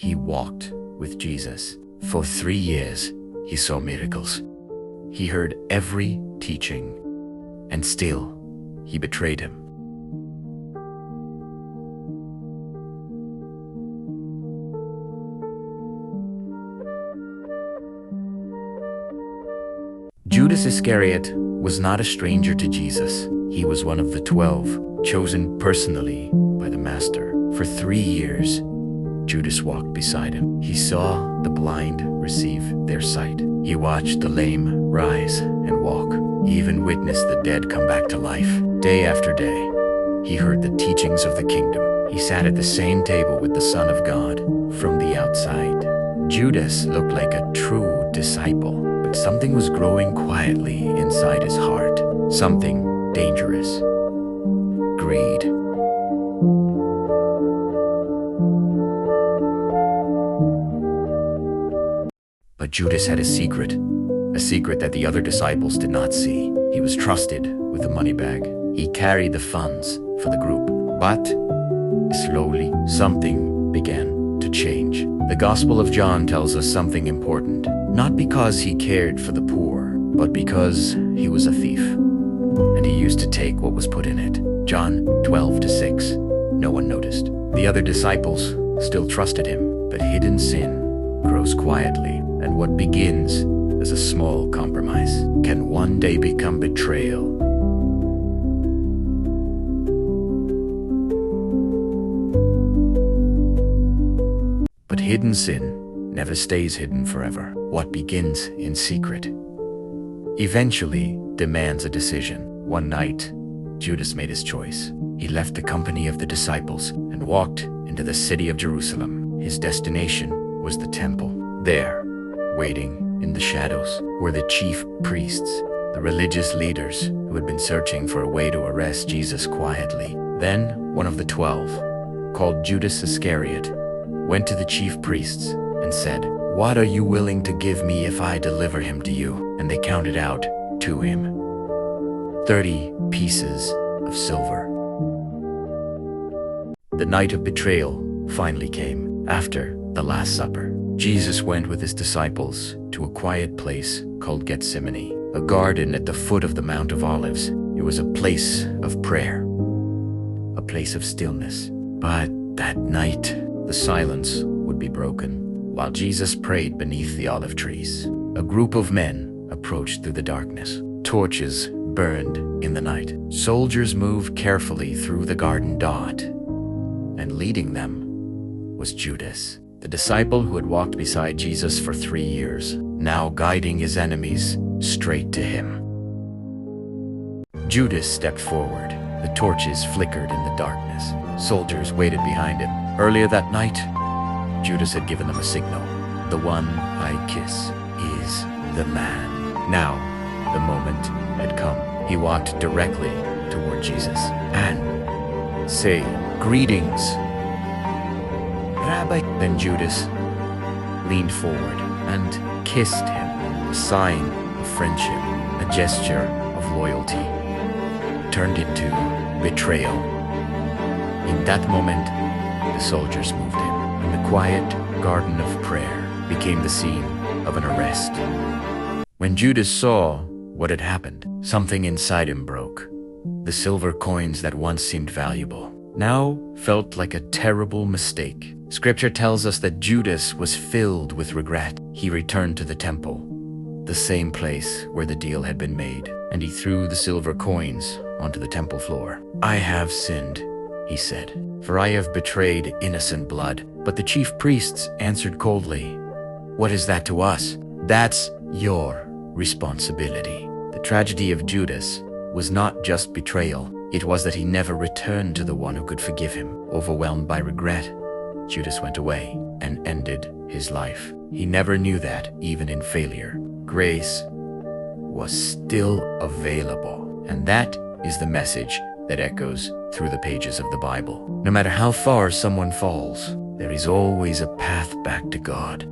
he walked with Jesus. For 3 years, he saw miracles. He heard every teaching, and still, he betrayed him. Judas Iscariot was not a stranger to Jesus. He was one of the 12, chosen personally by the Master. For 3 years, Judas walked beside him. He saw the blind receive their sight. He watched the lame rise and walk. He even witnessed the dead come back to life. Day after day, he heard the teachings of the kingdom. He sat at the same table with the Son of God from the outside. Judas looked like a true disciple, but something was growing quietly inside his heart. Something dangerous. Greed. But Judas had a secret that the other disciples did not see. He was trusted with the money bag. He carried the funds for the group. But slowly, something began to change. The Gospel of John tells us something important. Not because he cared for the poor, but because he was a thief. And he used to take what was put in it. John 12:6. No one noticed. The other disciples still trusted him, but hidden sin grows quietly, and what begins as a small compromise can one day become betrayal. But hidden sin never stays hidden forever. What begins in secret eventually demands a decision. One night, Judas made his choice. He left the company of the disciples and walked into the city of Jerusalem. His destination was the temple. There, waiting in the shadows, were the chief priests, the religious leaders who had been searching for a way to arrest Jesus quietly. Then, one of the 12, called Judas Iscariot, went to the chief priests and said, "What are you willing to give me if I deliver him to you?" And they counted out to him 30 pieces of silver. The night of betrayal finally came. After the Last Supper, Jesus went with his disciples to a quiet place called Gethsemane, a garden at the foot of the Mount of Olives. It was a place of prayer, a place of stillness. But that night, the silence would be broken. While Jesus prayed beneath the olive trees, a group of men approached through the darkness. Torches burned in the night. Soldiers moved carefully through the garden dot, and leading them was Judas, the disciple who had walked beside Jesus for 3 years, now guiding his enemies straight to him. Judas stepped forward. The torches flickered in the darkness. Soldiers waited behind him. Earlier that night, Judas had given them a signal. The one I kiss is the man. Now, the moment had come. He walked directly toward Jesus and said, "Greetings, Rabbi." Then Judas leaned forward and kissed him, a sign of friendship, a gesture of loyalty, turned into betrayal. In that moment, the soldiers moved in, and the quiet garden of prayer became the scene of an arrest. When Judas saw what had happened, something inside him broke. The silver coins that once seemed valuable now felt like a terrible mistake. Scripture tells us that Judas was filled with regret. He returned to the temple, the same place where the deal had been made, and he threw the silver coins onto the temple floor. "I have sinned," he said, "for I have betrayed innocent blood." But the chief priests answered coldly, "What is that to us? That's your responsibility." The tragedy of Judas was not just betrayal. It was that he never returned to the one who could forgive him. Overwhelmed by regret, Judas went away and ended his life. He never knew that, even in failure, grace was still available. And that is the message that echoes through the pages of the Bible. No matter how far someone falls, there is always a path back to God.